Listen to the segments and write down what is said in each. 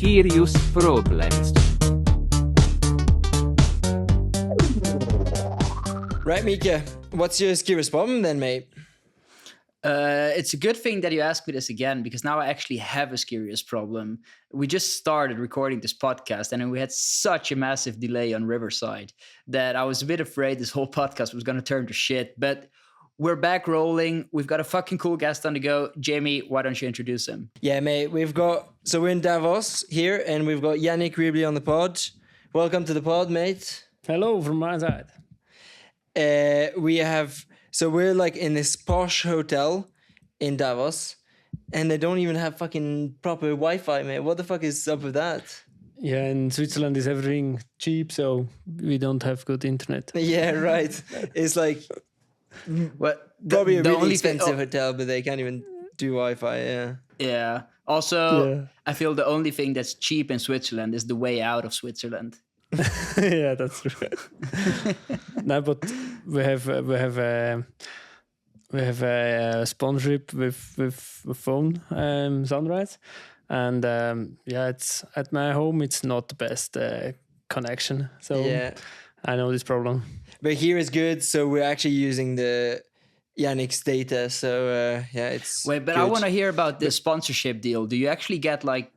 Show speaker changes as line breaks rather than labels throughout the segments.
Skirious Problems.
Right, Mika, what's your Skirious problem then, mate?
It's a good thing that you asked me this again, because now I actually have a Skirious problem. We just started recording this podcast and we had such a massive delay on Riverside that I was a bit afraid this whole podcast was going to turn to shit. But we're back rolling. We've got a fucking cool guest on the go. Jamie, why don't you introduce him?
Yeah, mate, we're in Davos here and we've got Janik Riebli on the pod. Welcome to the pod, mate.
Hello from my side.
We're like in this posh hotel in Davos and they don't even have fucking proper Wi-Fi, mate. What the fuck is up with that?
Yeah, in Switzerland is everything cheap, so we don't have good internet.
Yeah, right. It's like probably a really expensive hotel, but they can't even do Wi-Fi, yeah.
Yeah. Also, I feel the only thing that's cheap in Switzerland is the way out of Switzerland.
Yeah, that's true. No, but we have a sponsorship with phone Sunrise, and it's at my home. It's not the best connection, so yeah. I know this problem.
But here is good, so we're actually using the Janik's data. So it's
wait. But
good.
I want to hear about this sponsorship deal. Do you actually get like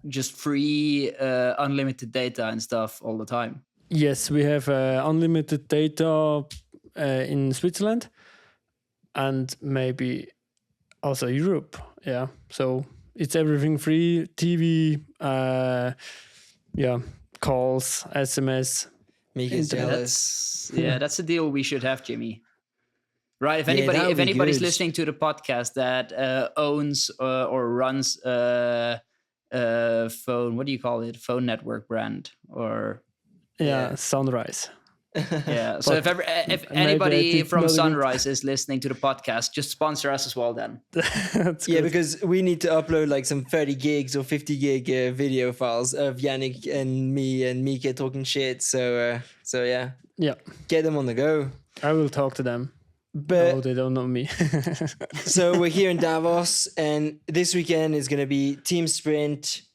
just free unlimited data and stuff all the time?
Yes, we have unlimited data in Switzerland and maybe also Europe. Yeah, so it's everything free. TV, calls, SMS.
That's a deal we should have, Jimmy. Right? If anybody's listening to the podcast that owns or runs phone, what do you call it? Phone network brand or
Sunrise.
Yeah. So if anybody from Sunrise is listening to the podcast, just sponsor us as well then.
That's good.
Because we need to upload like some 30 gigs or 50 gig video files of Janik and me and Mika talking shit. So yeah, get them on the go.
I will talk to them.
But
they don't know me.
So we're here in Davos, and this weekend is gonna be team sprint,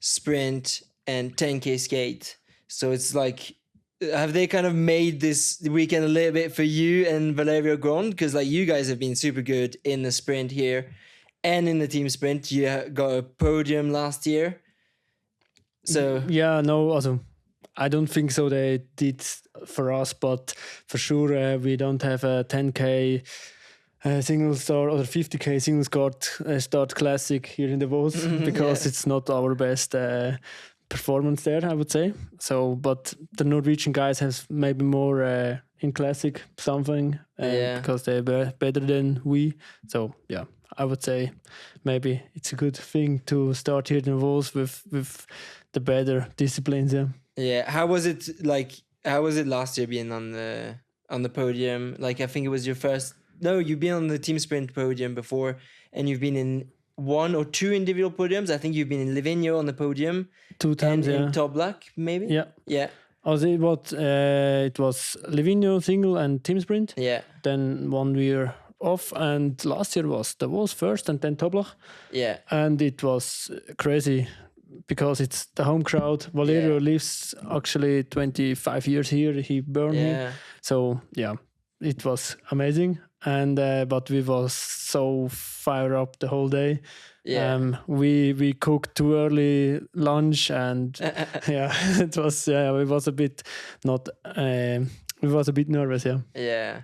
and 10K skate. So it's like, have they kind of made this weekend a little bit for you and Valerio Grond? Because like you guys have been super good in the sprint here, and in the team sprint, you got a podium last year. So
also I don't think so they did for us, but for sure we don't have a 10K single start or 50K single start classic here in Davos because it's not our best performance there, I would say. So, but the Norwegian guys have maybe more in classic something because they're better than we. So yeah, I would say maybe it's a good thing to start here in Davos with the better disciplines.
Yeah, how was it last year being on the podium? Like I think it was your first. No, you've been on the team sprint podium before, and you've been in one or two individual podiums. I think you've been in Livigno on the podium
2 times.
In Toblach, maybe. Yeah.
Also, it was Livigno single and team sprint.
Yeah.
Then 1 year off, and last year was Davos first, and then Toblach.
Yeah.
And it was crazy. Because it's the home crowd. Valerio lives actually 25 years here. He born here. So, it was amazing. And but we was so fired up the whole day. Yeah. We cooked too early lunch and it was a bit nervous, yeah.
Yeah.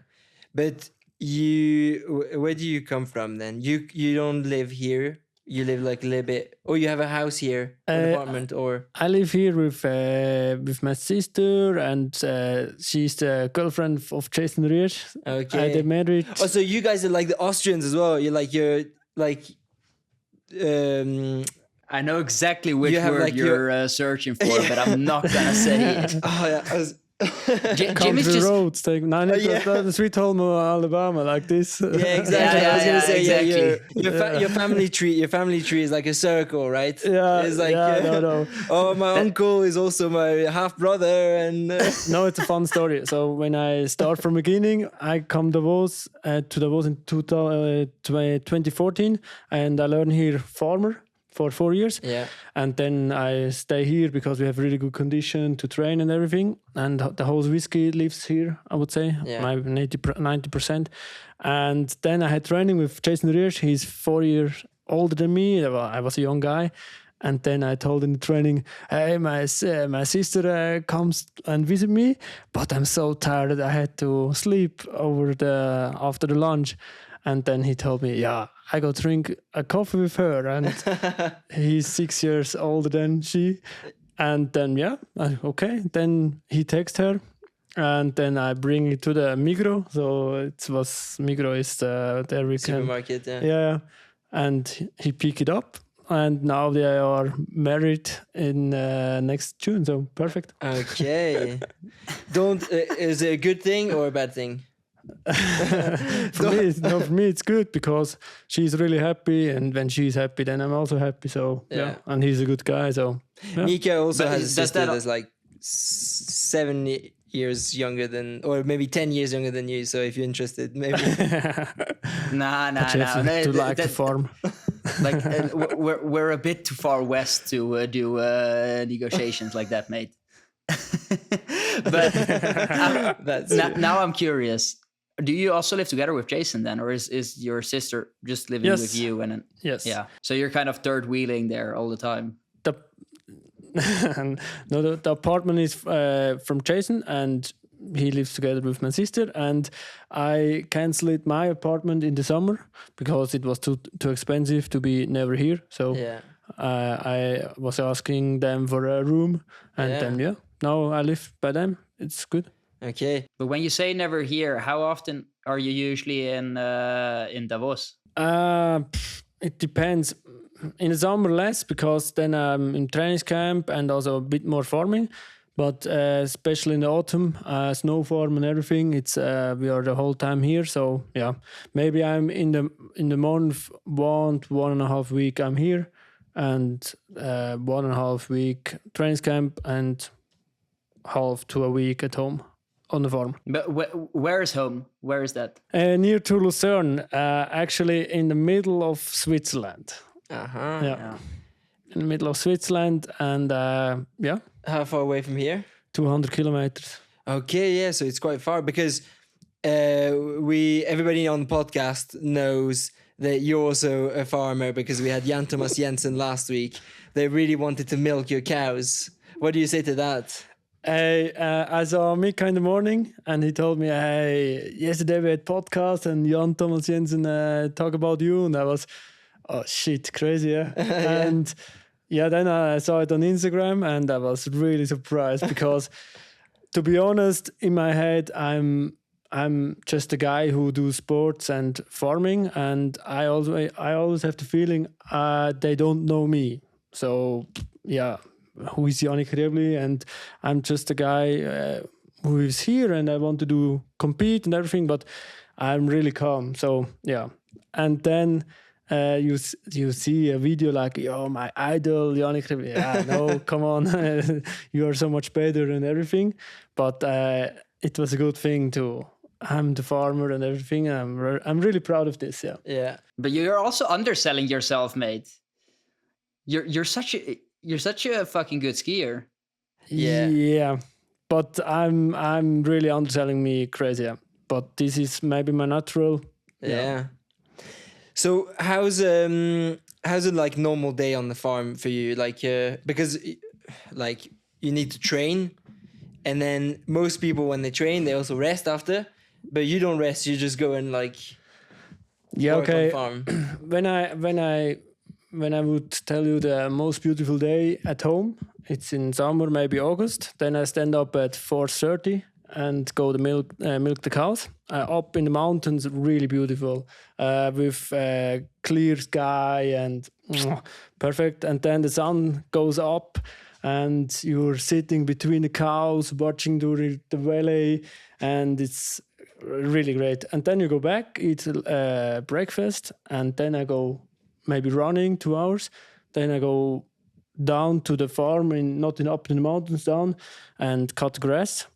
But where do you come from then? You don't live here. You live like a little bit, or you have a house here, an apartment, or?
I live here with my sister, and she's the girlfriend of Jason Riersch.
Okay.
They married.
Oh, so you guys are like the Austrians as well. You're like.
I know exactly which word you're searching for, but I'm not gonna say it.
Oh yeah.
Jimmy's just roads take the sweet home of Alabama like this.
Yeah, exactly. I was gonna say your family tree is like a circle, right?
Yeah,
it's like
no.
Oh, my uncle is also my half brother, and
no, it's a fun story. So when I start from beginning, I come to Davos in 2014, and I learn here farmer for 4 years.
Yeah.
And then I stay here because we have really good condition to train and everything. And the whole whiskey lives here, I would say,
Yeah.
90%. And then I had training with Jason Riersch. He's 4 years older than me. I was a young guy. And then I told in the training, hey, my sister comes and visit me, but I'm so tired I had to sleep after the lunch. And then he told me, yeah, I go drink a coffee with her. And he's 6 years older than she. And then, okay. Then he texts her. And then I bring it to the Migros. So Migros is there we
Supermarket,
can. Yeah. And he pick it up. And now they are married in next June. So perfect.
Okay. Is it a good thing or a bad thing?
For me, it's good because she's really happy, and when she's happy, then I'm also happy. So
Yeah.
and he's a good guy. So
Mika also
But
has a
does
sister
that-
that's like 7 years younger than, or maybe 10 years younger than you. So if you're interested, maybe.
Nah.
But you have to like the farm.
Like we're a bit too far west to do negotiations like that, mate. But
That's
now I'm curious. Do you also live together with Jason then, or is your sister just living
Yes.
with you? And then,
Yes.
yeah, so you're kind of third wheeling there all the time.
The the apartment is from Jason, and he lives together with my sister. And I canceled my apartment in the summer because it was too expensive to be never here. So
yeah.
I was asking them for a room, and then now I live by them. It's good.
Okay.
But when you say never here, how often are you usually in Davos?
It depends. In the summer less because then I'm in training camp and also a bit more farming. But especially in the autumn, snow farm and everything, it's we are the whole time here. So yeah, maybe I'm in the month 1.5 week I'm here, and 1.5 week training camp, and half to a week at home on the farm.
But where is home? Where is that?
Near to Lucerne, actually in the middle of Switzerland.
Uh-huh.
Yeah. In the middle of Switzerland, and
How far away from here?
200 kilometers.
Okay, yeah, so it's quite far because everybody on the podcast knows that you're also a farmer because we had Jan Thomas Jensen last week. They really wanted to milk your cows. What do you say to that?
I saw Mika in the morning, and he told me, hey, yesterday we had podcast and Jan Thomas Jensen talk about you, and I was, oh shit, crazy, yeah. And then I saw it on Instagram, and I was really surprised because, to be honest, in my head, I'm just a guy who do sports and farming, and I always have the feeling they don't know me. So yeah, who is Janik Riebli? And I'm just a guy who is here, and I want to compete and everything, but I'm really calm. So yeah, and then. You see a video like, yo, my idol, Janik Riebli. Yeah, no, come on. You are so much better and everything. But it was a good thing too. I'm the farmer and everything. I'm really proud of this, yeah.
Yeah.
But you're also underselling yourself, mate. You're such a fucking good skier.
Yeah.
Yeah. But I'm really underselling me crazy. Yeah. But this is maybe my natural.
Yeah. So how's it like normal day on the farm for you? Like because like you need to train, and then most people when they train they also rest after, but you don't rest. You just go and like work on the farm.
When I would tell you the most beautiful day at home, it's in summer, maybe August. Then I stand up at 4:30 and go to milk the cows up in the mountains. Really beautiful, with clear sky and perfect. And then the sun goes up, and you're sitting between the cows, watching the valley, and it's really great. And then you go back, eat breakfast, and then I go maybe running 2 hours. Then I go down to the farm, not up in the mountains, down and cut grass,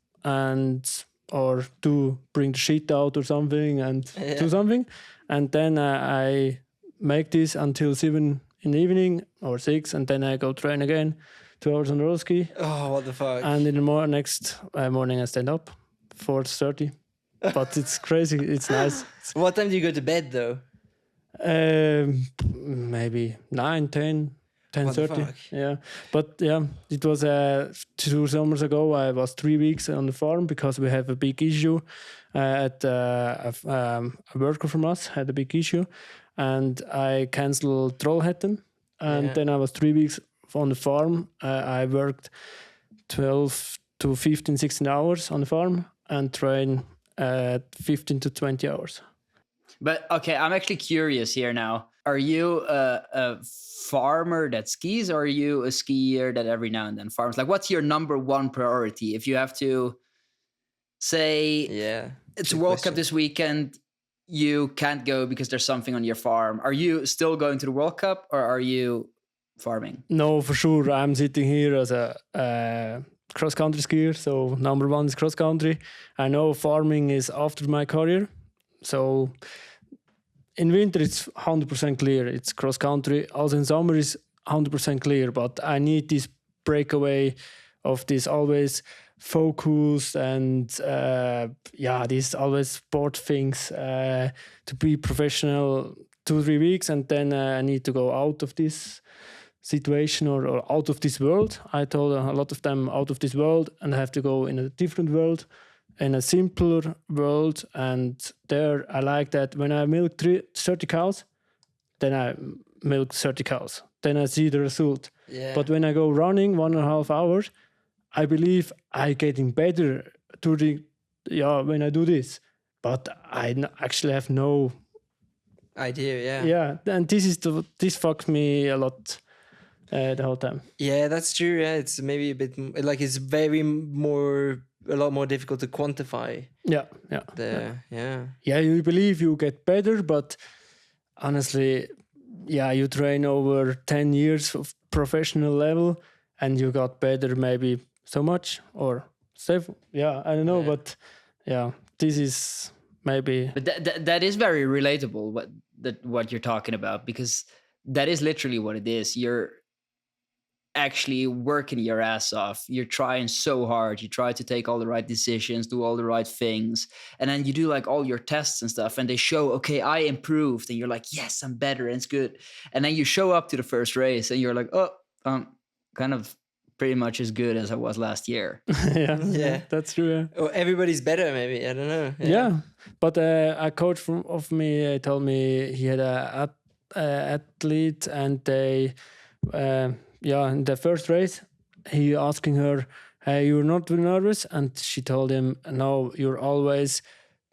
or to bring the shit out or something and do something. And then I make this until 7 in the evening or 6, and then I go train again, 2 hours on roller ski.
Oh, what the fuck?
And in the next morning I stand up, 4:30. But it's crazy. It's nice.
What time do you go to bed though?
Maybe 9, 10,
What the
10:30.
fuck?
Yeah. But yeah, it was 2 summers ago. I was 3 weeks on the farm because we have a big issue. A worker from us had a big issue, and I canceled Trollhättan. And then I was 3 weeks on the farm. I worked 12 to 15, 16 hours on the farm and train 15 to 20 hours.
But okay, I'm actually curious here now. Are you a farmer that skis, or are you a skier that every now and then farms? Like, what's your number one priority? If you have to say,
Yeah.
it's
good
World
question.
Cup this weekend, you can't go because there's something on your farm. Are you still going to the World Cup, or are you farming?
No, for sure. I'm sitting here as a cross-country skier. So number one is cross-country. I know farming is after my career. So in winter, it's 100% clear. It's cross-country. Also in summer, it's 100% clear. But I need this breakaway of this always focus and these always sport things to be professional 2-3 weeks. And then I need to go out of this situation or out of this world. I told a lot of them out of this world, and I have to go in a different world, in a simpler world. And there I like that when I milk 30 cows, then I milk 30 cows. Then I see the result.
Yeah.
But when I go running 1.5 hours, I believe I getting better when I do this. But I actually have no
idea, yeah.
Yeah, and this fucks me a lot. The whole time.
Yeah, that's true. Yeah, it's maybe a bit like it's a lot more difficult to quantify.
Yeah. Yeah, you believe you get better, but honestly, you train over 10 years of professional level, and you got better maybe so much or safe. Yeah, I don't know, but this is maybe.
But that is very relatable. What you're talking about, because that is literally what it is. You're actually working your ass off. You're trying so hard. You try to take all the right decisions, do all the right things. And then you do like all your tests and stuff, and they show, okay, I improved. And you're like, yes, I'm better. And it's good. And then you show up to the first race and you're like, oh, kind of pretty much as good as I was last year.
Yeah,
that's true. Yeah.
Or everybody's better, maybe. I don't know.
Yeah. But a coach of me told me he had a athlete, and they, in the first race, he asking her, "Hey, you're not nervous?" And she told him, "No, you're always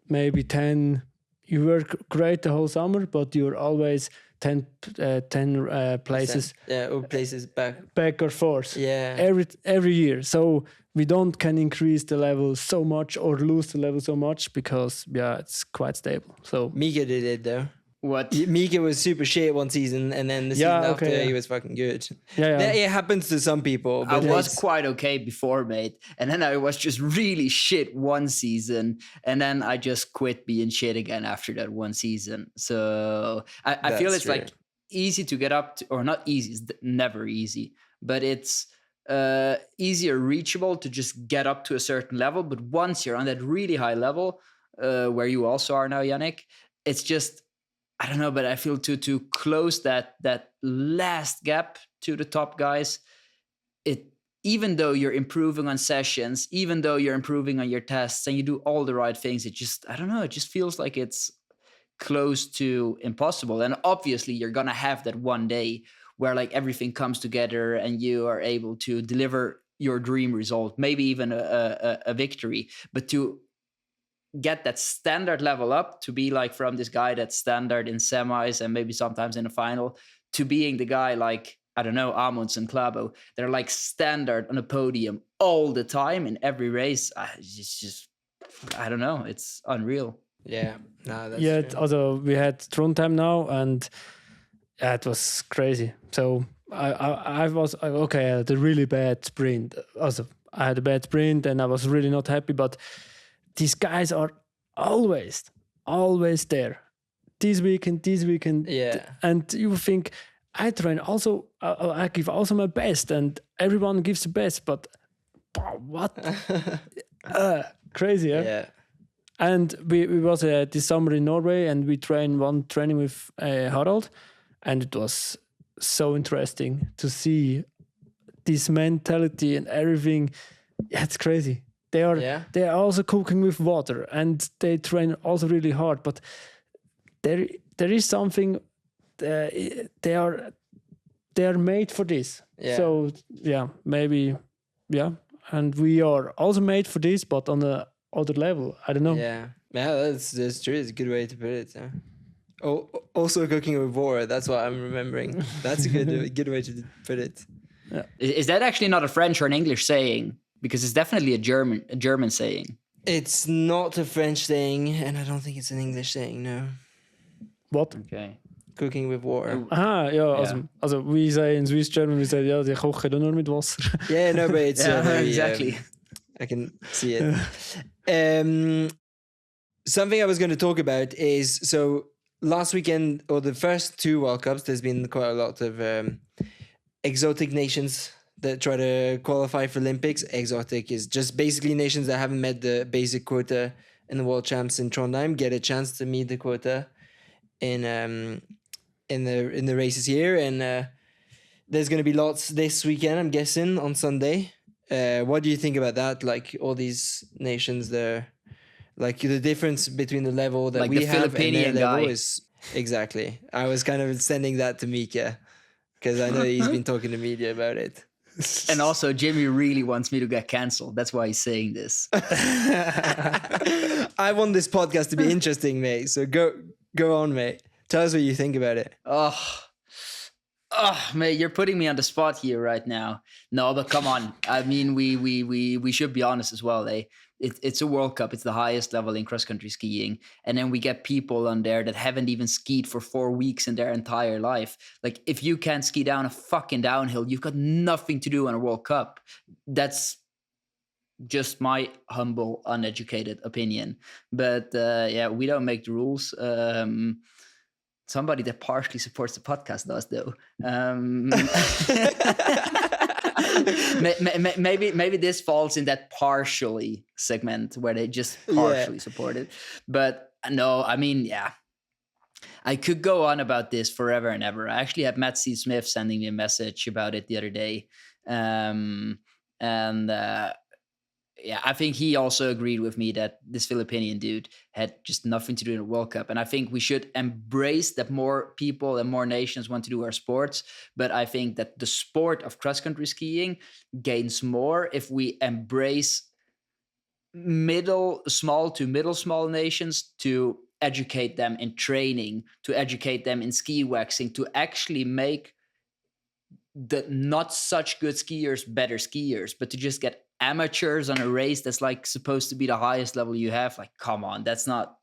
maybe 10. You work great the whole summer, but you're always 10 places.
Or places
back or forth.
Yeah.
Every year. So we can increase the level so much or lose the level so much because it's quite stable." So
Mika did it though.
What?
Mika was super shit one season, and then the season after he was fucking good.
Yeah.
It happens to some people.
I
But
was quite okay before, mate. And then I was just really shit one season. And then I just quit being shit again after that one season. So I feel it's like easy to get up to, or not easy, it's never easy, but it's easier reachable to just get up to a certain level. But once you're on that really high level, where you also are now, Janik, it's just, I don't know, but I feel to close that last gap to the top guys, even though you're improving on sessions, even though you're improving on your tests and you do all the right things, it just, I don't know, it just feels like it's close to impossible. And obviously you're going to have that one day where like everything comes together and you are able to deliver your dream result, maybe even a victory. But to get that standard level up, to be like from this guy that's standard in semis and maybe sometimes in a final, to being the guy like, I don't know, Amundsen and Klæbo, they're like standard on a podium all the time in every race. It's just, I don't know, it's unreal.
Yeah, no, that's true.
Also we had Trondheim now, and it was crazy. So I was okay. I had a really bad sprint. Also, I had a bad sprint, and I was really not happy. But these guys are always there. This weekend,
Yeah.
and you think I train also. I give also my best, and everyone gives the best. But what? Crazy, yeah.
Yeah.
And we was this summer in Norway, and we trained one training with Harald, and it was so interesting to see this mentality and everything. Yeah, it's crazy. They are also cooking with water, and they train also really hard. But there is something. They are made for this.
Yeah.
So maybe and we are also made for this, but on a other level. I don't know.
Yeah, that's true. It's a good way to put it. Yeah. Oh, also cooking with water. That's what I'm remembering. That's a good way to put it.
Is that actually not a French or an English saying? Because it's definitely a German saying.
It's not a French saying, and I don't think it's an English saying. No.
What?
Okay.
Cooking with water.
Aha, ja, also we say in Swiss German, we say, ja, die kochen nur mit Wasser.
Yeah, no, but it's very,
exactly.
I can see it. Something I was going to talk about is, so last weekend, or the first two World Cups, there's been quite a lot of exotic nations that try to qualify for Olympics. Exotic is just basically nations that haven't met the basic quota in the World Champs in Trondheim, get a chance to meet the quota in the races here. And there's going to be lots this weekend, I'm guessing, on Sunday. What do you think about that? Like all these nations there, like the difference between the level that
like
we
the
have and their
Filipinian
level
guy.
is exactly. I was kind of sending that to Mika because I know he's been talking to media about it.
And also, Jimmy really wants me to get cancelled. That's why he's saying this.
I want this podcast to be interesting, mate. So go on, mate. Tell us what you think about it.
Oh, mate, you're putting me on the spot here right now. No, but come on. I mean, we should be honest as well. It's a World Cup. It's the highest level in cross-country skiing. And then we get people on there that haven't even skied for 4 weeks in their entire life. Like, if you can't ski down a fucking downhill, you've got nothing to do on a World Cup. That's just my humble, uneducated opinion. But we don't make the rules. Somebody that partially supports the podcast does, though. Maybe this falls in that partially segment where they just partially support it. But no, I mean, I could go on about this forever and ever. I actually had Matt C. Smith sending me a message about it the other day. I think he also agreed with me that this Filipinian dude had just nothing to do in the World Cup. And I think we should embrace that more people and more nations want to do our sports. But I think that the sport of cross-country skiing gains more if we embrace small to middle nations to educate them in training, to educate them in ski waxing, to actually make the not such good skiers better skiers, but to just get amateurs on a race that's like supposed to be the highest level you have. Like, come on, that's not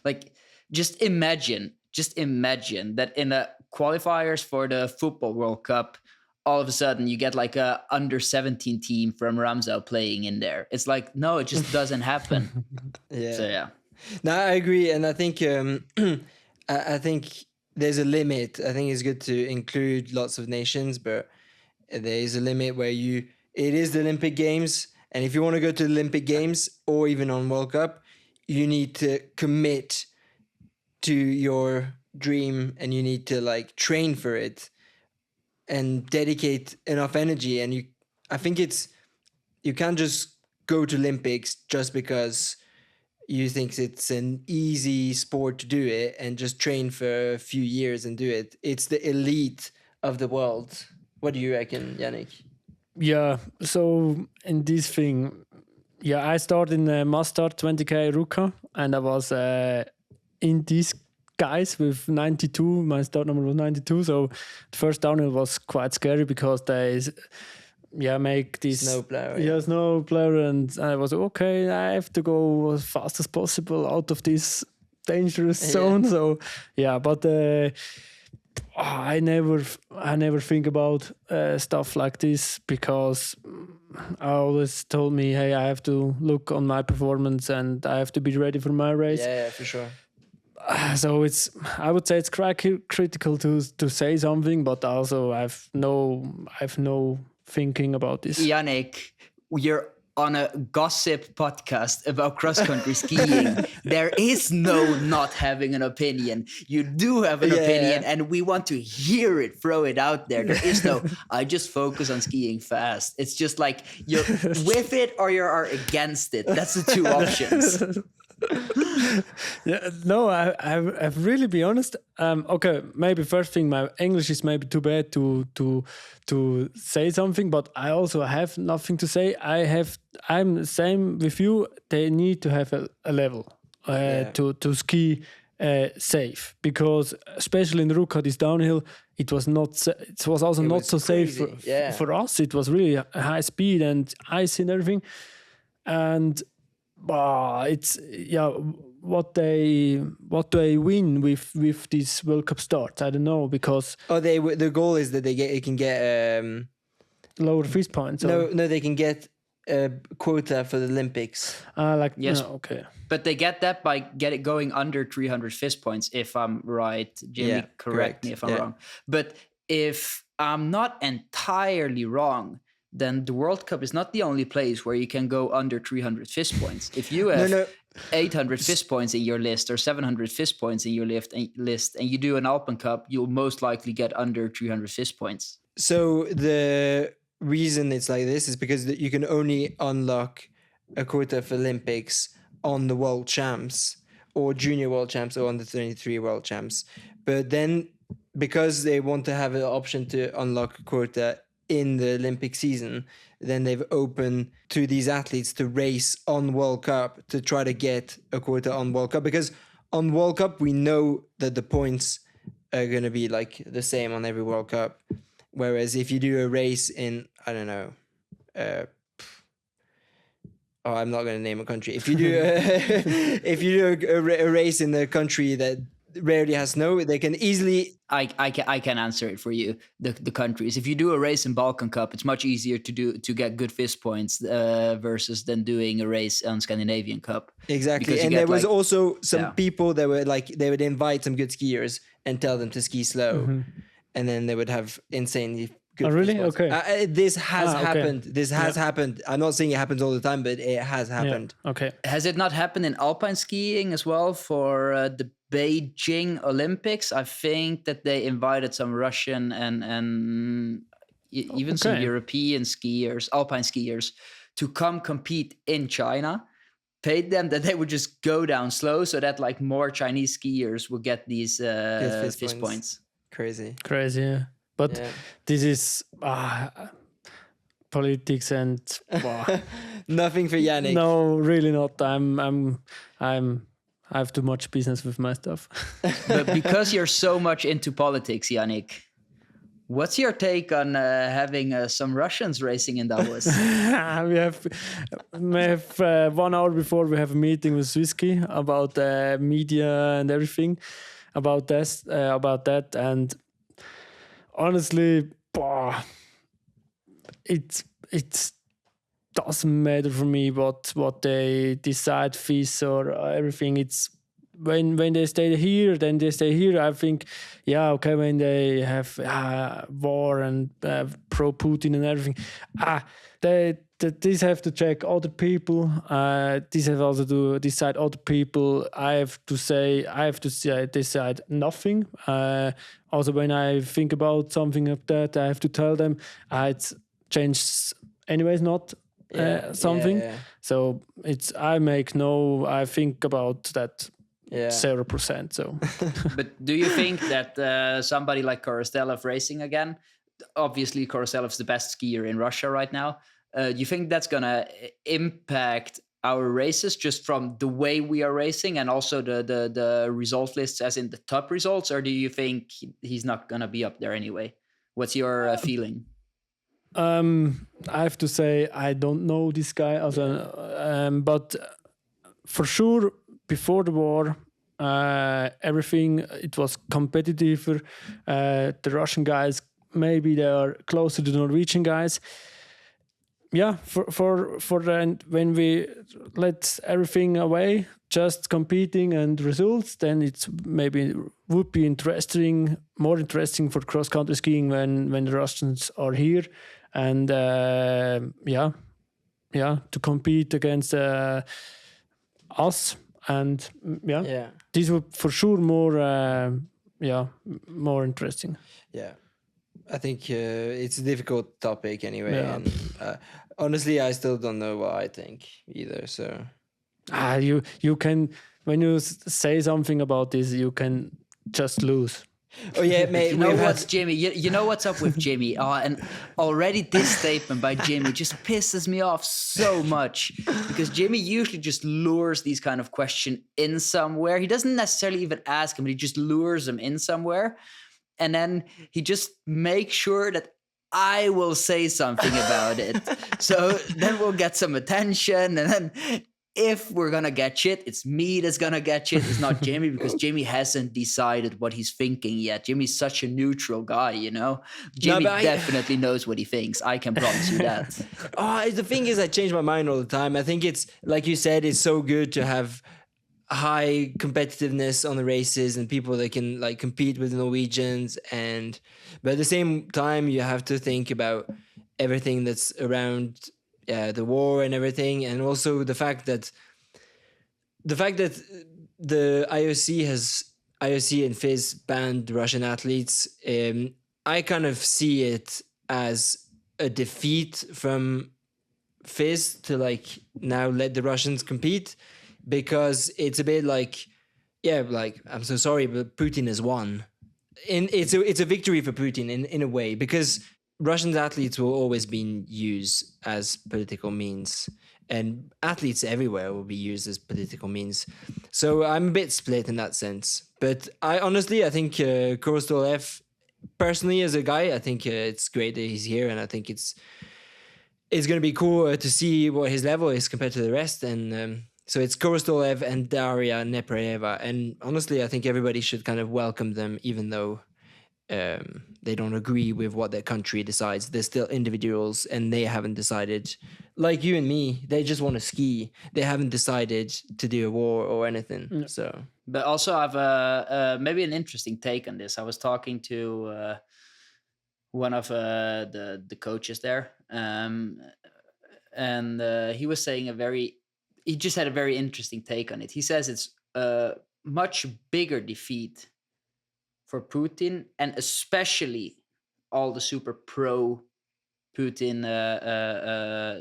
like, just imagine that in the qualifiers for the football World Cup, all of a sudden you get like a under 17 team from Ramsau playing in there. It's like, no, it just doesn't happen.
No, I agree. And I think I think there's a limit. I think it's good to include lots of nations, but there is a limit where it is the Olympic Games. And if you want to go to the Olympic Games or even on World Cup, you need to commit to your dream and you need to like train for it and dedicate enough energy. And I think you can't just go to Olympics just because you think it's an easy sport to do it and just train for a few years and do it. It's the elite of the world. What do you reckon, Janik?
Yeah, so in this thing, I started in Mustard 20k Ruka, and I was in these guys with 92. My start number was 92, so the first downhill was quite scary because they make this snow plow, and I was okay. I have to go as fast as possible out of this dangerous zone. So but I never think about stuff like this because I always told me, hey, I have to look on my performance and I have to be ready for my race.
Yeah, for sure.
So I would say it's critical to say something, but also I've no thinking about this.
Janik, you're on a gossip podcast about cross-country skiing. There is no not having an opinion. You do have an opinion, and we want to hear it. Throw it out there. There is no, I just focus on skiing fast. It's just like you're with it or you are against it. That's the two options.
Yeah, no, I've really be honest. Okay, maybe first thing, my English is maybe too bad to say something, but I also have nothing to say. I'm the same with you. They need to have a level to ski safe, because especially in Ruka, this downhill, it was also not so safe for us. It was really a high speed and ice and everything, and. It's what they win with this World Cup start. I don't know, because
the goal is that they can get
lower fist points.
No, they can get a quota for the Olympics.
Yes.
Okay.
But they get that by going under 300 fist points, if I'm right. Jimmy, correct me if I'm wrong. But if I'm not entirely wrong, then the World Cup is not the only place where you can go under 300 fist points. If you have 800 fist points in your list or 700 fist points in your list and you do an Alpen Cup, you'll most likely get under 300 fist points.
So the reason it's like this is because you can only unlock a quota for Olympics on the World Champs or Junior World Champs or on the 23 World Champs. But then because they want to have an option to unlock a quota in the Olympic season, then they've opened to these athletes to race on World Cup to try to get a quota on World Cup, because on World Cup we know that the points are going to be like the same on every World Cup, whereas if you do a race in, I don't know, I'm not going to name a country. If you do a race in a country that rarely has snow, they can easily.
I can answer it for you. The countries. If you do a race in Balkan Cup, it's much easier to get good fist points versus than doing a race on Scandinavian Cup.
Exactly, and there was also some people that were like, they would invite some good skiers and tell them to ski slow, and then they would have insanely good.
Oh, really?
fist points.
Okay.
This has happened.
Okay.
This has happened. I'm not saying it happens all the time, but it has happened.
Yeah. Okay.
Has it not happened in alpine skiing as well for the Beijing Olympics? I think that they invited some Russian and even some European skiers, alpine skiers, to come compete in China. Paid them that they would just go down slow, so that like more Chinese skiers would get these fist points.
Crazy.
Yeah. But this is politics and
nothing for Janik.
No, really not. I have too much business with my stuff.
But because you're so much into politics, Janik, what's your take on having some Russians racing in Davos?
we have 1 hour before we have a meeting with Swisky about media and everything about that, and honestly, it doesn't matter for me what they decide, fees or everything. It's when they stay here, then they stay here. I think, when they have war and pro Putin and everything, these have to check other people. These have also to decide other people. I have to decide nothing. Also, when I think about something like that, I have to tell them it's changed anyways, not something. So I think about that 0%. So,
but do you think that somebody like Korostelov racing again? Obviously, Korostelev's the best skier in Russia right now. Do you think that's gonna impact our races just from the way we are racing and also the result lists, as in the top results, or do you think he's not gonna be up there anyway? What's your feeling?
I have to say I don't know this guy, but for sure before the war, everything it was competitive. The Russian guys, maybe they are closer to the Norwegian guys. for then when we let everything away, just competing and results, then it's maybe would be more interesting for cross country skiing when the Russians are here, and to compete against us, and this would for sure more interesting.
Yeah. I think it's a difficult topic anyway, and honestly, I still don't know what I think either. So,
you can, when you say something about this, you can just lose.
Oh yeah, mate.
You know what's Jimmy? You know what's up with Jimmy? And already this statement by Jimmy just pisses me off so much, because Jimmy usually just lures these kind of questions in somewhere. He doesn't necessarily even ask him, but he just lures them in somewhere. And then he just makes sure that I will say something about it. So then we'll get some attention. And then if we're going to get shit, it's me that's going to get shit. It's not Jimmy, because Jimmy hasn't decided what he's thinking yet. Jimmy's such a neutral guy, you know? Jimmy definitely knows what he thinks. I can promise you that.
The thing is, I change my mind all the time. I think it's, like you said, it's so good to have high competitiveness on the races and people that can like compete with the Norwegians, but at the same time you have to think about everything that's around the war and everything, and also the fact that the IOC and FIS banned Russian athletes. I kind of see it as a defeat from FIS to like now let the Russians compete, because it's a bit like, I'm so sorry, but Putin has won. And it's a victory for Putin in a way, because Russian athletes will always be used as political means, and athletes everywhere will be used as political means. So I'm a bit split in that sense. But I think Korostolev, personally as a guy, I think it's great that he's here, and I think it's going to be cool to see what his level is compared to the rest. And so it's Korostolev and Daria Nepraeva. And honestly, I think everybody should kind of welcome them, even though they don't agree with what their country decides. They're still individuals, and they haven't decided, like you and me, they just want to ski. They haven't decided to do a war or anything.
No.
So,
but also I have maybe an interesting take on this. I was talking to one of the coaches there, and he was saying he just had a very interesting take on it. He says it's a much bigger defeat for Putin, and especially all the super pro Putin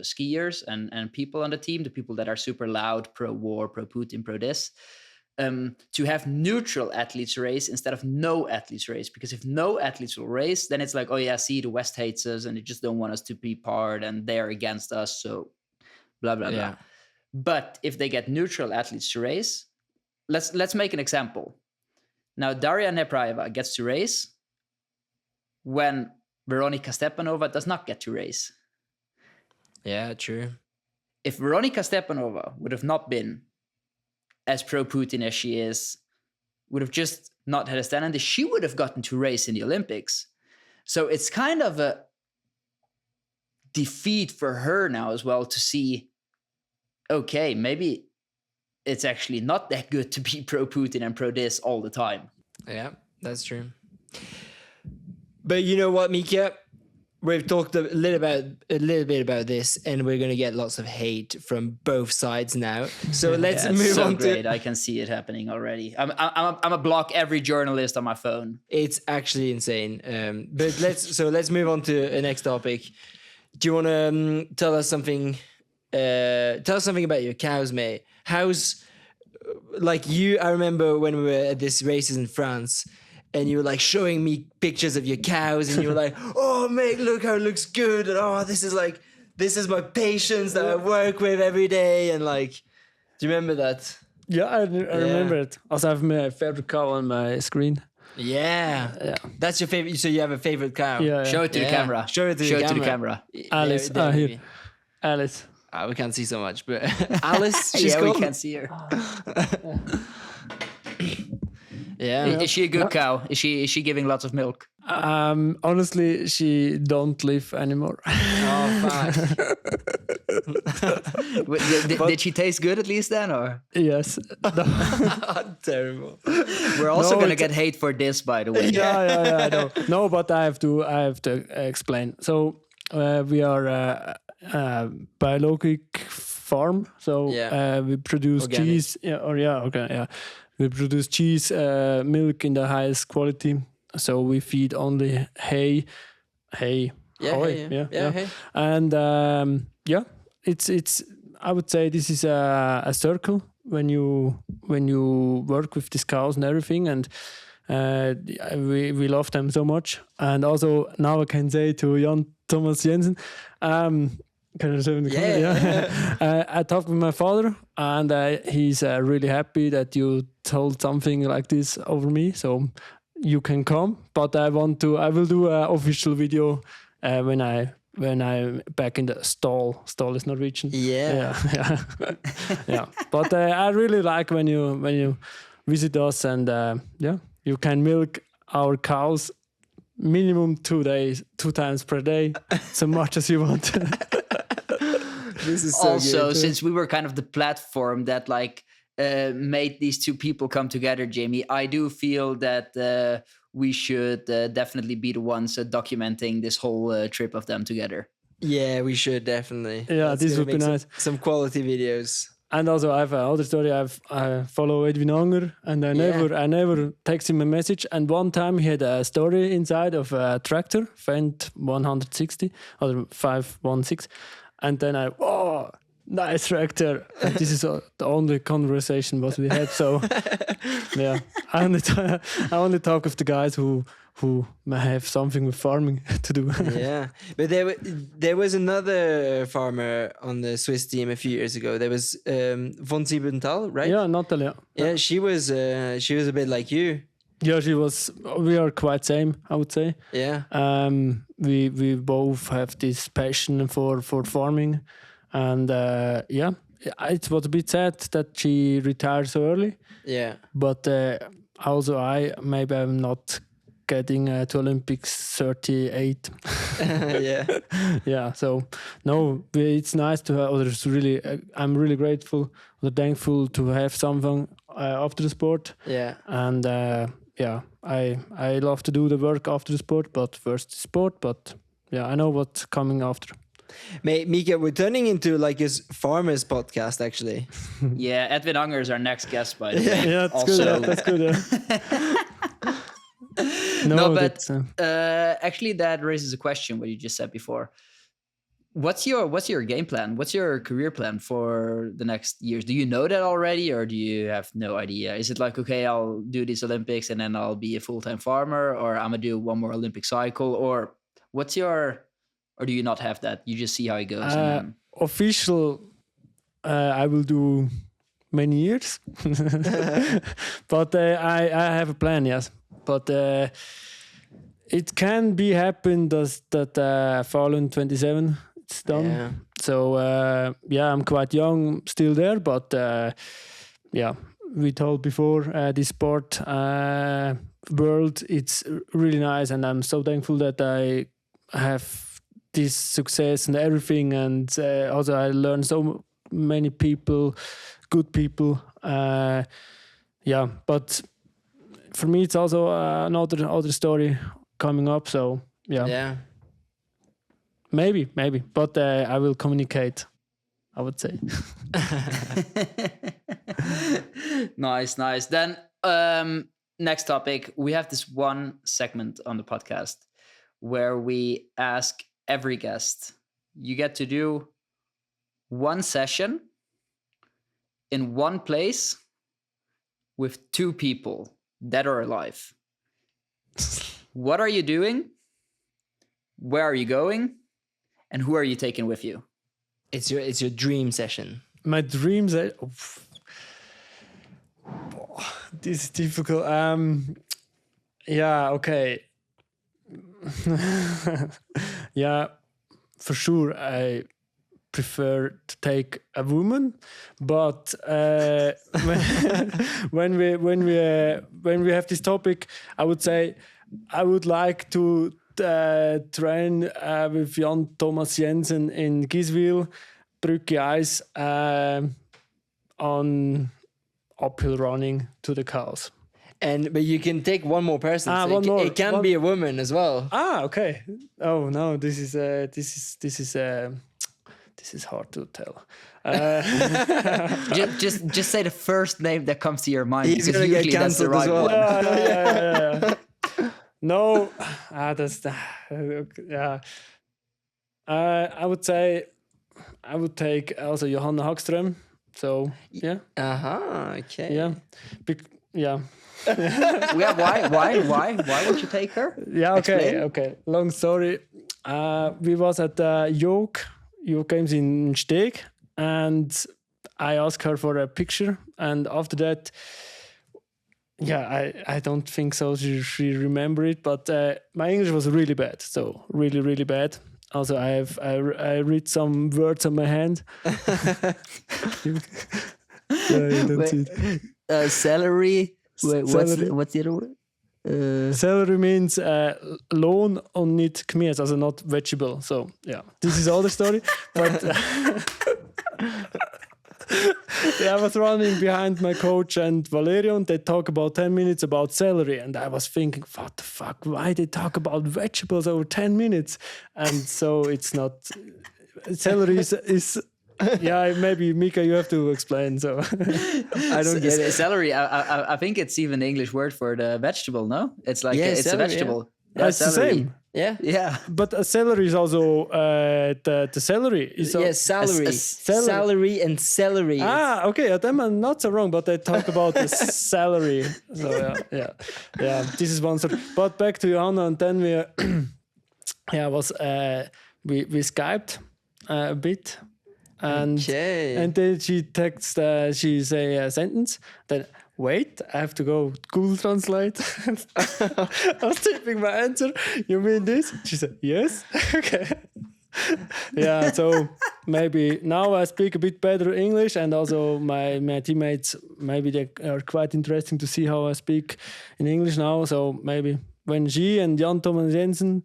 skiers and people on the team, the people that are super loud, pro war, pro Putin, pro this, to have neutral athletes race instead of no athletes race. Because if no athletes will race, then it's like, oh yeah, see, the West hates us and they just don't want us to be part, and they're against us, so blah blah blah. But if they get neutral athletes to race, let's make an example. Now Daria Nepraeva gets to race when Veronika Stepanova does not get to race.
Yeah, true.
If Veronika Stepanova would have not been as pro-Putin as she is, would have just not had a stand on this, she would have gotten to race in the Olympics. So it's kind of a defeat for her now as well to see, okay, maybe it's actually not that good to be pro-Putin and pro-this all the time.
Yeah, that's true. But you know what, Mika? We've talked a little bit about this, and we're going to get lots of hate from both sides now. So let's move on
great. I can see it happening already. I'm a block every journalist on my phone.
It's actually insane. But let's move on to the next topic. Do you want to tell us something? Tell us something about your cows, mate. How's I remember when we were at this races in France, and you were like showing me pictures of your cows, and you were like, oh mate, look how it looks good, and oh, this is my patients that I work with every day, and like, do you remember that?
Yeah, I remember it. Also, I have my favorite cow on my screen.
Yeah. That's your favorite. So you have a favorite cow?
Yeah.
Show it to the camera.
Show it to the camera.
Alice. Here. Alice.
We can't see so much, but Alice.
We can't see her.
Yeah.
Is she a good cow? Is she giving lots of milk?
Honestly, she don't live anymore.
Oh, fuck.
Did she taste good at least then, or
Yes.
Terrible.
we're also
No,
gonna
it's-
get hate for this, by the way.
yeah. I know. No, but I have to explain. So we are a biologic farm. So
Yeah.
we produce
Organic.
cheese. We produce cheese, milk in the highest quality. So we feed only hay.
Yeah,
Hoy,
yeah, hey.
And it's. I would say this is a circle when you work with these cows and everything, and we love them so much. And also now I can say to Jan Thomas Jensen, can I say in the camera?
Yeah.
I talked with my father, and he's really happy that you told something like this over me. So you can come, but I will do an official video when I'm back in the stall. Stall is Norwegian.
Yeah.
Yeah. But I really like when you visit us, and you can milk our cows minimum 2 times per day, so much as you want.
This is so
Also,
good.
since we were kind of the platform that like made these two people come together, Jamie, I do feel that we should definitely be the ones documenting this whole trip of them together.
Yeah, we should definitely.
Yeah,
That's
this
gonna
would be
make
nice.
Some quality videos.
And also, I have another story. I follow Edwin Unger, and I never text him a message. And one time he had a story inside of a tractor, Fendt 160 or 516, and then nice tractor. And this is the only conversation what we had. So yeah, I only talk with the guys who may have something with farming to do.
Yeah, but there was another farmer on the Swiss team a few years ago. There was von Siebenthal, right?
Yeah, Natalia.
Yeah, she was a bit like you.
Yeah, she was. We are quite same, I would say.
Yeah.
We both have this passion for farming, and it was a bit sad that she retired so early.
Yeah.
But also I'm not getting to Olympics 38.
Yeah.
Yeah, so no, it's nice to have. Or it's really, I'm really grateful or thankful to have something after the sport.
Yeah.
And I love to do the work after the sport, but first the sport. But yeah, I know what's coming after.
Mika, we're turning into like a farmers podcast, actually.
Yeah, Edwin Unger is our next guest, by the way.
Yeah, that's
Also,
good. That's good. Yeah.
No, but
that's,
actually, that raises a question. What you just said before. What's your game plan? What's your career plan for the next years? Do you know that already, or do you have no idea? Is it like, okay, I'll do these Olympics and then I'll be a full-time farmer, or I'm gonna do one more Olympic cycle, or or do you not have that? You just see how it goes. And then,
official, I will do many years, but I have a plan. Yes, but it can be happen that following 27 it's done.
Yeah.
So I'm quite young still there, but we told before this sport world it's really nice, and I'm so thankful that I have this success and everything, and also I learned so many people, good people. But for me it's also another story coming up. So
Yeah.
maybe, but I will communicate, I would say.
Nice. Then next topic, we have this one segment on the podcast where we ask every guest, you get to do one session in one place with two people, dead or alive. What are you doing? Where are you going? And who are you taking with you?
It's your dream session.
My dreams this is difficult. Okay. Yeah, for sure I prefer to take a woman, but when we have this topic, I would say I would like to train with Jan Thomas Jensen in Giswil, Brücke Eis, on uphill running to the cows.
But you can take one more person. So
one more.
It can be a woman as well.
Okay. Oh no, this is hard to tell.
Just say the first name that comes to your mind.
He's
because
gonna get
usually that's the
cancelled as
right
well.
one.
Yeah. No, that's yeah. I would say I would take also Johanna Hagström. So yeah,
Okay.
yeah, yeah.
Yeah, why would you take her?
Yeah, okay,
Explain.
okay. Long story. We was at the York Games in Steg, and I asked her for a picture, and after that, yeah, I don't think so. She remember it, but my English was really bad, so really bad. Also, I read some words on my hand. Yeah, you don't see it.
Celery. Wait,
Celery.
what's the other word?
Celery means loan und nicht Gemüse, also not vegetable. So yeah, this is all the story. But yeah, I was running behind my coach and Valerio, and they talk about 10 minutes about celery, and I was thinking, what the fuck? Why they talk about vegetables over 10 minutes? And so it's not celery is yeah, maybe Mika, you have to explain. So I don't get it.
Celery. I think it's even the English word for the vegetable. No, it's like it's
celery,
a vegetable. Yeah,
It's the same.
Yeah.
Yeah.
But celery is also the celery. Is
Yes, salary. Salary and celery.
Okay. Then I'm not so wrong, but they talk about the salary. So yeah. This is one sort. But back to Johanna, and then we we Skyped a bit. And then she texts, she say a sentence. Then wait, I have to go Google Translate. I was typing my answer. You mean this? She said yes. Okay. Yeah. So maybe now I speak a bit better English, and also my teammates maybe they are quite interesting to see how I speak in English now. So maybe when she and Jan Thomas Jensen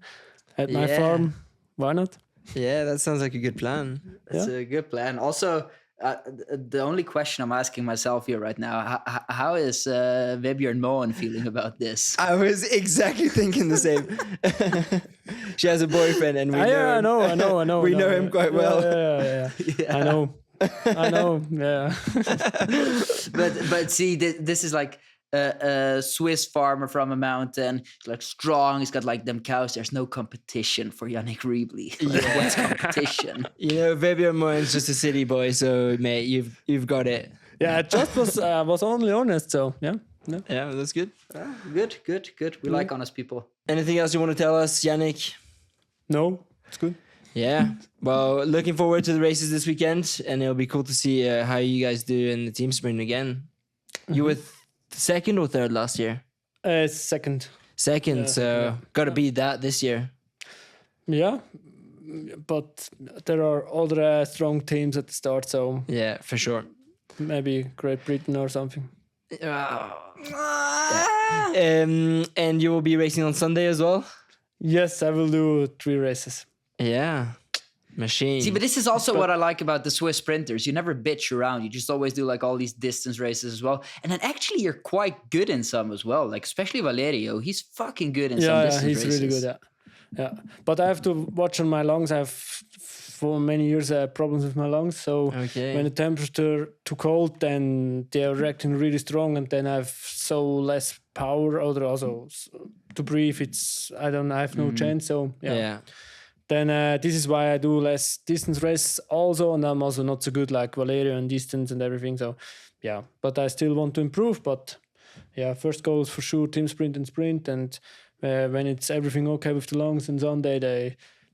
at my farm, why not?
Yeah, that sounds like a good plan.
That's a good plan. Also, the only question I'm asking myself here right now: how is Vebjørn Moen feeling about this?
I was exactly thinking the same. She has a boyfriend, and we know him.
I know.
We know him quite well.
Yeah. I know. Yeah.
but see, this is like a Swiss farmer from a mountain, like strong. He's got like them cows. There's no competition for Janik Riebli. Like, what's competition?
You know, Vebjørn Moen's just a city boy, so mate, you've got it.
Yeah, I just was only honest. So yeah. No.
Yeah, that's good.
Good. We like honest people.
Anything else you want to tell us, Janik?
No, it's good.
Yeah. Well, looking forward to the races this weekend, and it'll be cool to see how you guys do in the team sprint again. You were second or third last year?
Second.
Second, so got to beat that this year.
Yeah, but there are other strong teams at the start, so
Yeah, for sure.
maybe Great Britain or something.
And you will be racing on Sunday as well?
Yes, I will do 3 races.
Yeah. Machine.
See, but this is also what I like about the Swiss sprinters. You never bitch around. You just always do like all these distance races as well. And then actually you're quite good in some as well. Like especially Valerio. He's fucking good in some distance
he's
races.
really good. Yeah. But I have to watch on my lungs. I have for many years problems with my lungs. So when the temperature too cold, then they are reacting really strong, and then I have so less power. Or also to breathe, I have no chance. So yeah. Then this is why I do less distance races also, and I'm also not so good like Valerio and distance and everything. So yeah, but I still want to improve. But yeah, first goal is for sure team sprint, and when it's everything okay with the lungs and Sunday,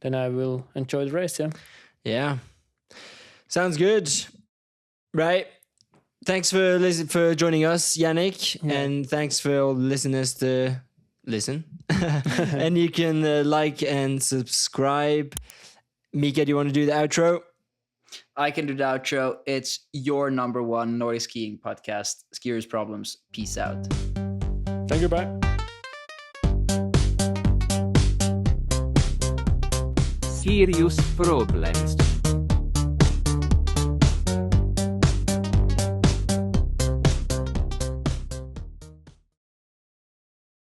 then I will enjoy the race.
Yeah. Sounds good. Right. Thanks for joining us, Janik, and thanks for all the listeners to listen. And you can like and subscribe. Mika, do you want to do the outro?
I can do the outro. It's your number one Nordic skiing podcast, Skirious Problems. Peace out.
Thank you, bye.
Skirious Problems.